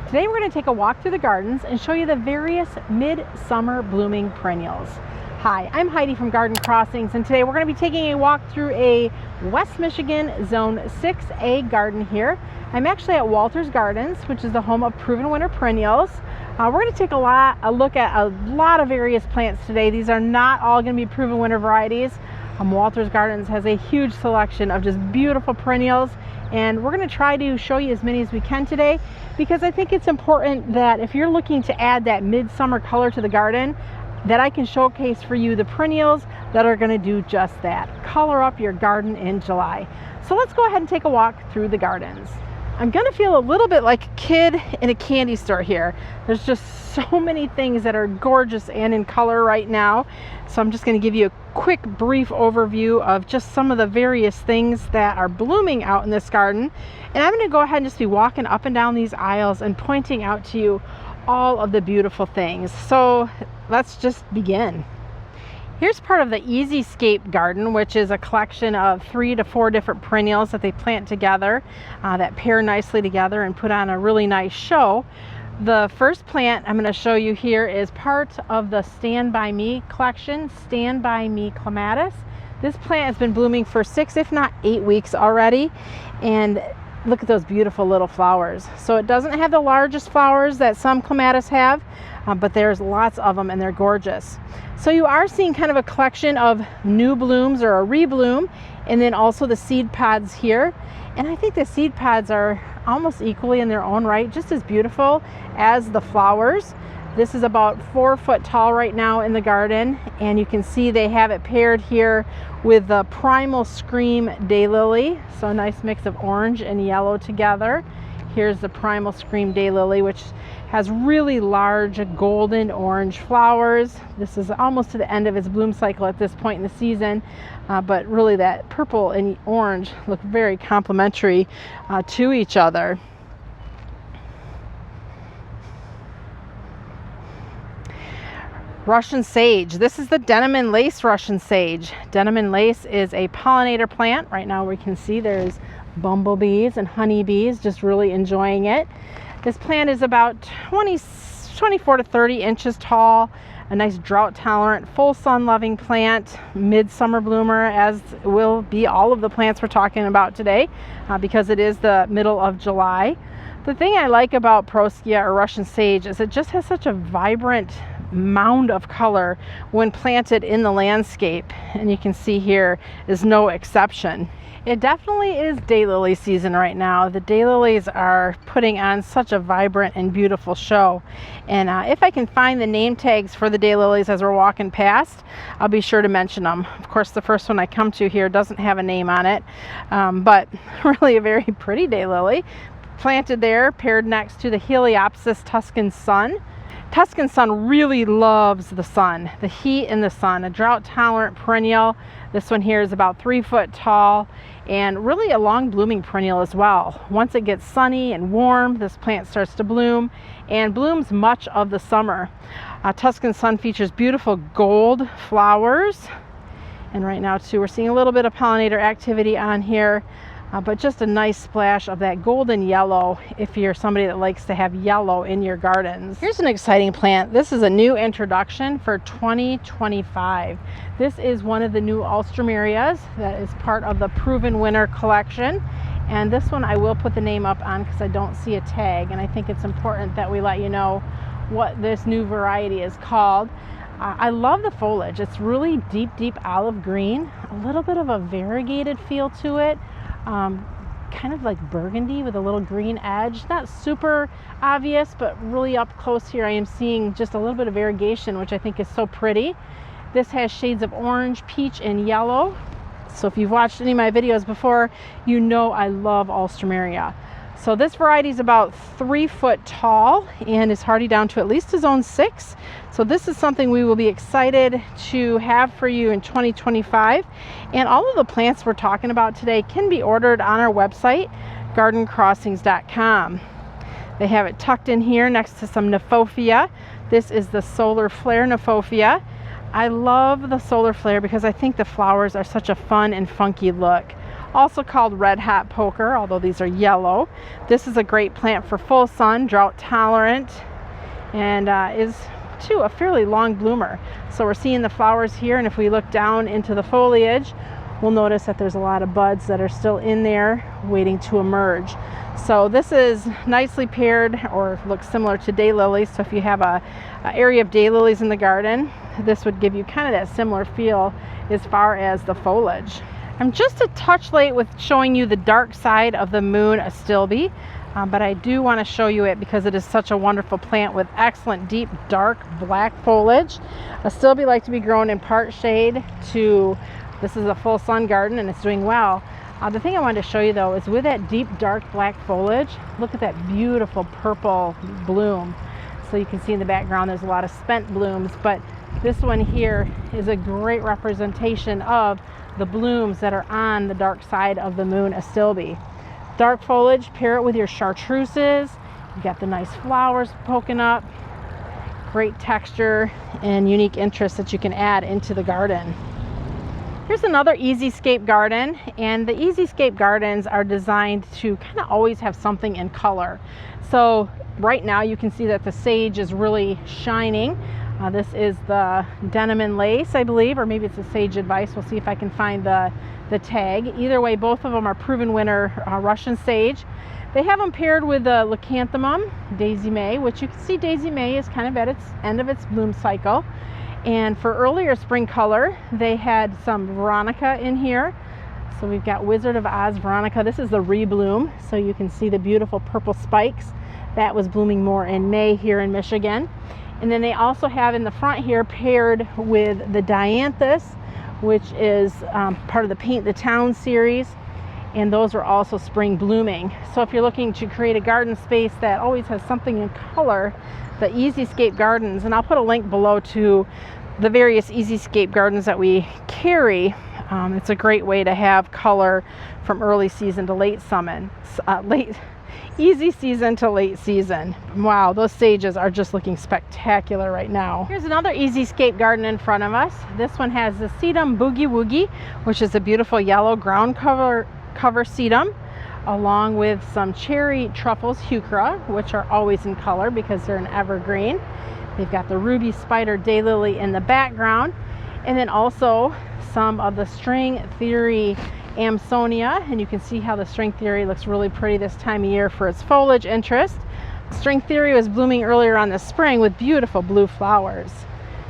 Today we're going to take a walk through the gardens and show you the various midsummer blooming perennials. Hi, I'm Heidi from Garden Crossings, and today we're going to be taking a walk through a West Michigan Zone 6A garden here. I'm actually at Walter's Gardens, which is the home of proven winter perennials. We're going to take a look at a lot of various plants today. These are not all going to be proven winter varieties. Walter's Gardens has a huge selection of just beautiful perennials, and we're going to try to show you as many as we can today, because I think it's important that if you're looking to add that midsummer color to the garden, that I can showcase for you the perennials that are going to do just that, color up your garden in July. So let's go ahead and take a walk through the gardens. I'm going to feel a little bit like a kid in a candy store here. There's just so many things that are gorgeous and in color right now. So I'm just going to give you a quick brief overview of just some of the various things that are blooming out in this garden. And I'm going to go ahead and just be walking up and down these aisles and pointing out to you all of the beautiful things. So let's just begin. Here's part of the EasyScape garden, which is a collection of 3 to 4 different perennials that they plant together that pair nicely together and put on a really nice show. The first plant I'm going to show you here is part of the Stand By Me collection, Stand By Me clematis. This plant has been blooming for 6, if not 8 weeks already, and look at those beautiful little flowers. So it doesn't have the largest flowers that some clematis have, but there's lots of them and they're gorgeous. So you are seeing kind of a collection of new blooms or a rebloom, and then also the seed pods here. And I think the seed pods are almost equally in their own right, just as beautiful as the flowers. This is about 4 foot tall right now in the garden, and you can see they have it paired here with the Primal Scream Daylily. So a nice mix of orange and yellow together. Here's the Primal Scream Daylily, which has really large golden orange flowers. This is almost to the end of its bloom cycle at this point in the season, but really that purple and orange look very complementary to each other. Russian sage. This is the denim and lace Russian sage. Denim and lace is a pollinator plant. Right now we can see there's bumblebees and honeybees just really enjoying it. This plant is about 24 to 30 inches tall, a nice drought tolerant, full sun loving plant, midsummer bloomer, as will be all of the plants we're talking about today, because it is the middle of July. The thing I like about Proscia or Russian sage is it just has such a vibrant mound of color when planted in the landscape, and you can see here is no exception. It definitely is daylily season right now. The daylilies are putting on such a vibrant and beautiful show, and if I can find the name tags for the daylilies as we're walking past, I'll be sure to mention them. Of course, the first one I come to here doesn't have a name on it, but really a very pretty daylily planted there, paired next to the Heliopsis Tuscan Sun. Tuscan Sun really loves the sun, the heat and the sun, a drought tolerant perennial. This one here is about 3 foot tall and really a long blooming perennial as well. Once it gets sunny and warm, this plant starts to bloom and blooms much of the summer. Tuscan Sun features beautiful gold flowers, and right now too we're seeing a little bit of pollinator activity on here. But just a nice splash of that golden yellow if you're somebody that likes to have yellow in your gardens. Here's an exciting plant. This is a new introduction for 2025. This is one of the new Alströmerias that is part of the Proven Winter collection. And this one I will put the name up on because I don't see a tag, and I think it's important that we let you know what this new variety is called. I love the foliage. It's really deep olive green, a little bit of a variegated feel to it. Kind of like burgundy with a little green edge. Not super obvious, but really up close here I am seeing just a little bit of variegation, which I think is so pretty. This has shades of orange, peach, and yellow. So if you've watched any of my videos before, you know I love Alströmeria. So this variety is about 3 foot tall and is hardy down to at least a zone 6. So this is something we will be excited to have for you in 2025. And all of the plants we're talking about today can be ordered on our website, gardencrossings.com. They have it tucked in here next to some Kniphofia. This is the Solar Flare Kniphofia. I love the Solar Flare because I think the flowers are such a fun and funky look. also called red hot poker, although these are yellow. This is a great plant for full sun, drought tolerant, and is too a fairly long bloomer. So we're seeing the flowers here, and if we look down into the foliage, we'll notice that there's a lot of buds that are still in there waiting to emerge. So this is nicely paired, or looks similar to daylilies. So if you have a area of daylilies in the garden, this would give you kind of that similar feel as far as the foliage. I'm just a touch late with showing you the dark side of the moon astilbe, but I do want to show you it because it is such a wonderful plant with excellent deep dark black foliage. Astilbe like to be grown in part shade to, this is a full sun garden and it's doing well. The thing I wanted to show you though is with that deep dark black foliage, look at that beautiful purple bloom. So you can see in the background there's a lot of spent blooms, but this one here is a great representation of the blooms that are on the dark side of the moon astilbe. Dark foliage, pair it with your chartreuses. You got the nice flowers poking up. Great texture and unique interest that you can add into the garden. Here's another EasyScape garden, and the EasyScape gardens are designed to kind of always have something in color. So right now you can see that the sage is really shining. This is the denim and lace, I believe, or maybe it's a sage advice. We'll see if I can find the tag. Either way, both of them are proven winner Russian sage. They have them paired with the leucanthemum, Daisy May, which you can see Daisy May is kind of at its end of its bloom cycle. And for earlier spring color, they had some Veronica in here. So we've got Wizard of Oz Veronica. This is the rebloom, so you can see the beautiful purple spikes. That was blooming more in May here in Michigan. And then they also have in the front here paired with the Dianthus, which is part of the Paint the Town series. And those are also spring blooming. So if you're looking to create a garden space that always has something in color, the EasyScape gardens, and I'll put a link below to the various EasyScape gardens that we carry. It's a great way to have color from early season to late summer, easy season to late season. Wow, those sages are just looking spectacular right now. Here's another EasyScape garden in front of us. This one has the sedum boogie woogie, which is a beautiful yellow ground cover sedum, along with some cherry truffles heuchera, which are always in color because they're an evergreen. They've got the ruby spider daylily in the background, and then also some of the string theory Amsonia, and you can see how the string theory looks really pretty this time of year for its foliage interest. String theory was blooming earlier on this spring with beautiful blue flowers.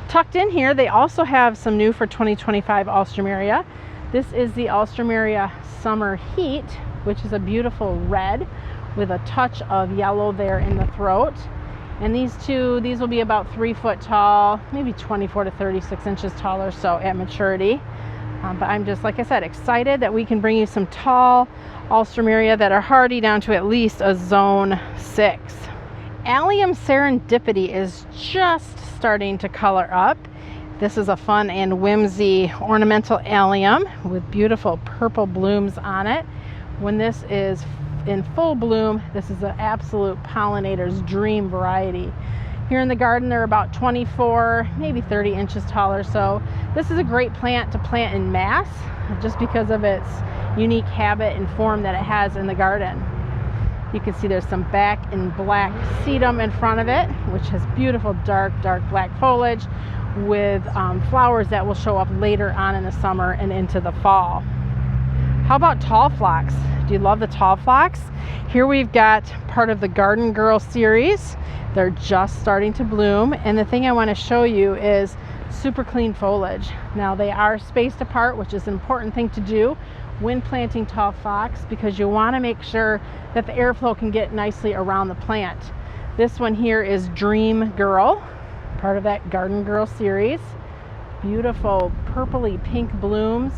Tucked in here, they also have some new for 2025 Alstroemeria. This is the Alstroemeria Summer Heat, which is a beautiful red with a touch of yellow there in the throat. And these will be about 3 foot tall, maybe 24 to 36 inches tall or so at maturity. But I'm just, like I said, excited that we can bring you some tall Alstroemeria that are hardy down to at least a zone 6. Allium serendipity is just starting to color up. This is a fun and whimsy ornamental allium with beautiful purple blooms on it. When this is in full bloom, this is an absolute pollinator's dream variety. Here in the garden, they're about 24, maybe 30 inches tall or so. This is a great plant to plant in mass, just because of its unique habit and form that it has in the garden. You can see there's some back and black sedum in front of it, which has beautiful dark black foliage with flowers that will show up later on in the summer and into the fall. How about tall phlox? Do you love the tall phlox? Here we've got part of the Garden Girl series. They're just starting to bloom, and the thing I want to show you is super clean foliage. Now they are spaced apart, which is an important thing to do when planting tall phlox, because you want to make sure that the airflow can get nicely around the plant. This one here is Dream Girl, part of that Garden Girl series. Beautiful purpley pink blooms,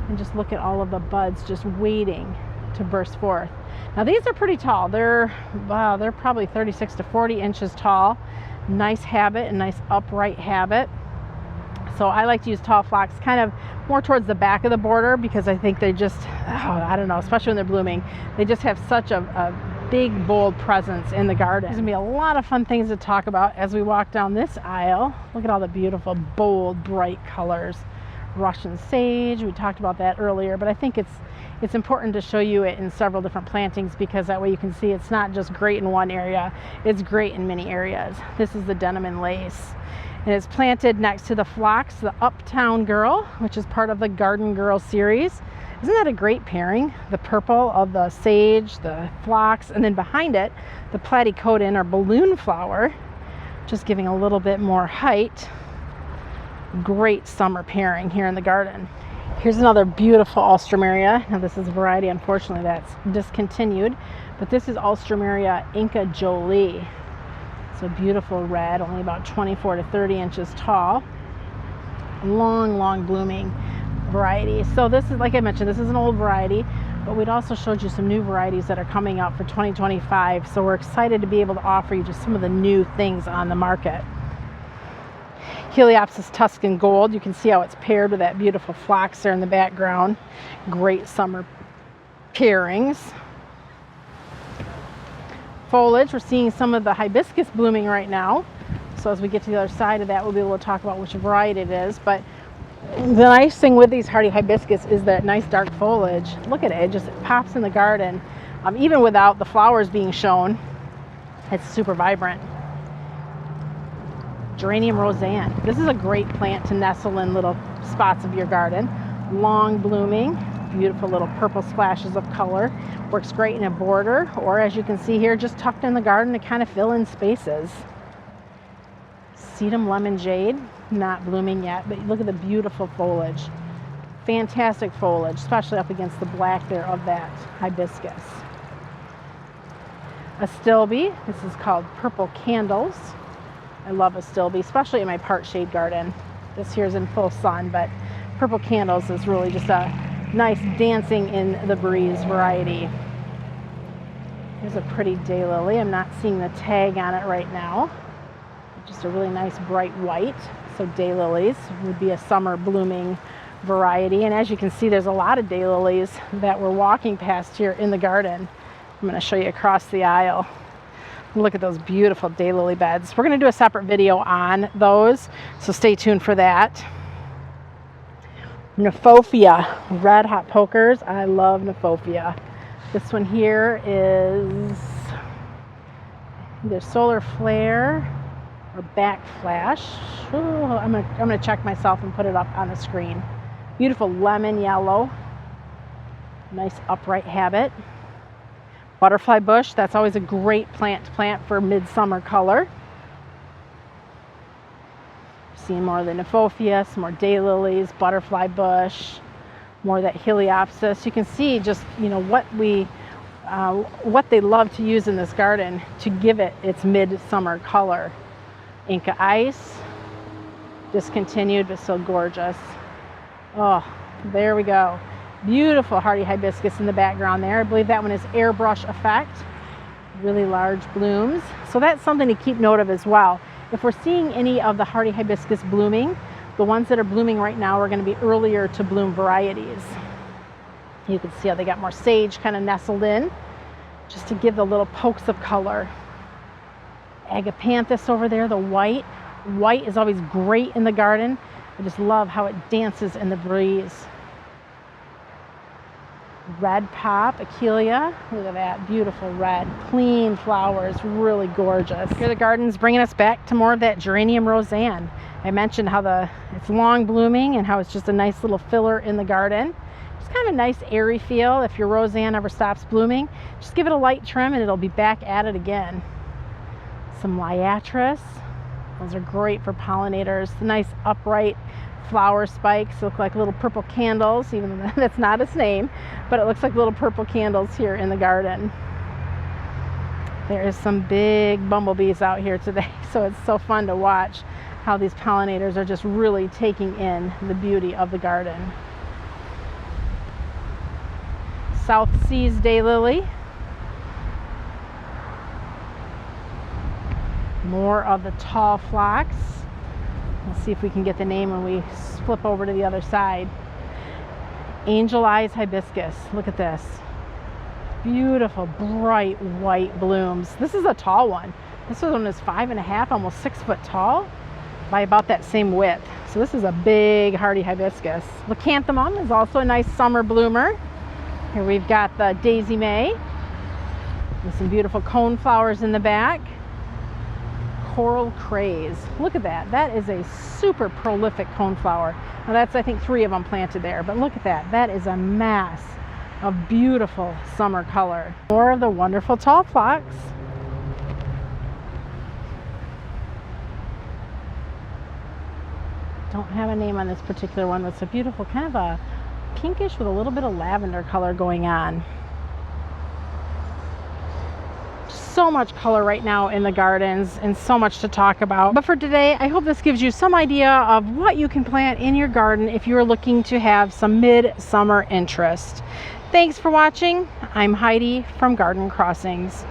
and just look at all of the buds just waiting to burst forth. Now these are pretty tall. They're probably 36 to 40 inches tall. Nice habit, and nice upright habit. So I like to use tall phlox kind of more towards the back of the border, because I think they just, I don't know, especially when they're blooming, they just have such a big, bold presence in the garden. There's gonna be a lot of fun things to talk about as we walk down this aisle. Look at all the beautiful, bold, bright colors. Russian sage, we talked about that earlier, but I think it's it's important to show you it in several different plantings, because that way you can see it's not just great in one area, it's great in many areas. This is the denim and lace, and it's planted next to the phlox, the Uptown Girl, which is part of the Garden Girl series. Isn't that a great pairing? The purple of the sage, the phlox, and then behind it, the platycodon or balloon flower, just giving a little bit more height. Great summer pairing here in the garden. Here's another beautiful Alstroemeria. Now this is a variety, unfortunately, that's discontinued, but this is Alstroemeria Inca Jolie. It's a beautiful red, only about 24 to 30 inches tall. Long blooming variety. So this is, like I mentioned, this is an old variety, but we'd also showed you some new varieties that are coming up for 2025. So we're excited to be able to offer you just some of the new things on the market. Heliopsis Tuscan Gold, you can see how it's paired with that beautiful phlox there in the background. Great summer pairings. Foliage, we're seeing some of the hibiscus blooming right now. So as we get to the other side of that, we'll be able to talk about which variety it is. But the nice thing with these hardy hibiscus is that nice dark foliage. Look at it, it just pops in the garden. Even without the flowers being shown, it's super vibrant. Geranium Roseanne. This is a great plant to nestle in little spots of your garden. Long blooming, beautiful little purple splashes of color. Works great in a border, or as you can see here, just tucked in the garden to kind of fill in spaces. Sedum Lemon Jade, not blooming yet, but look at the beautiful foliage. Fantastic foliage, especially up against the black there of that hibiscus. Astilbe, this is called Purple Candles. I love Astilbe, especially in my part shade garden. This here is in full sun, but Purple Candles is really just a nice dancing in the breeze variety. Here's a pretty daylily. I'm not seeing the tag on it right now. Just a really nice bright white. So daylilies would be a summer blooming variety. And as you can see, there's a lot of daylilies that we're walking past here in the garden. I'm going to show you across the aisle. Look at those beautiful daylily beds. We're going to do a separate video on those, so stay tuned for that. Nephofia, red hot pokers. I love Nephofia. This one here is either solar flare or backflash. Ooh, I'm gonna check myself and put it up on the screen. Beautiful lemon yellow. Nice upright habit. Butterfly bush, that's always a great plant to plant for midsummer color. Seeing more of the Nephofia, some more daylilies, butterfly bush, more of that Heliopsis. You can see just, you know, what they love to use in this garden to give it its midsummer color. Inca Ice, discontinued but still gorgeous. Oh, there we go. Beautiful hardy hibiscus in the background there. I believe that one is airbrush effect. Really large blooms. So that's something to keep note of as well. If we're seeing any of the hardy hibiscus blooming, the ones that are blooming right now are going to be earlier to bloom varieties. You can see how they got more sage kind of nestled in, just to give the little pokes of color. Agapanthus over there, the white. White is always great in the garden. I just love how it dances in the breeze. Red pop, Achillea. Look at that, beautiful red, clean flowers, really gorgeous. Here the garden's bringing us back to more of that Geranium Roseanne. I mentioned how it's long blooming and how it's just a nice little filler in the garden. It's kind of a nice airy feel. If your Roseanne ever stops blooming, just give it a light trim and it'll be back at it again. Some Liatris. Those are great for pollinators. The nice upright flower spikes look like little purple candles, even though that's not its name, but it looks like little purple candles here in the garden. There is some big bumblebees out here today, so it's so fun to watch how these pollinators are just really taking in the beauty of the garden. South Seas Daylily. More of the tall phlox. Let's see if we can get the name when we flip over to the other side. Angel Eyes Hibiscus. Look at this. Beautiful, bright white blooms. This is a tall one. This one is 5.5, almost 6 foot tall by about that same width. So this is a big hardy hibiscus. Leucanthemum is also a nice summer bloomer. Here we've got the Daisy May with some beautiful cone flowers in the back. Coral Craze. Look at that. That is a super prolific coneflower. Now that's, I think, 3 of them planted there, but look at that. That is a mass of beautiful summer color. More of the wonderful tall phlox. Don't have a name on this particular one, but it's a beautiful kind of a pinkish with a little bit of lavender color going on. So much color right now in the gardens and so much to talk about. But for today, I hope this gives you some idea of what you can plant in your garden if you're looking to have some midsummer interest. Thanks for watching. I'm Heidi from Garden Crossings.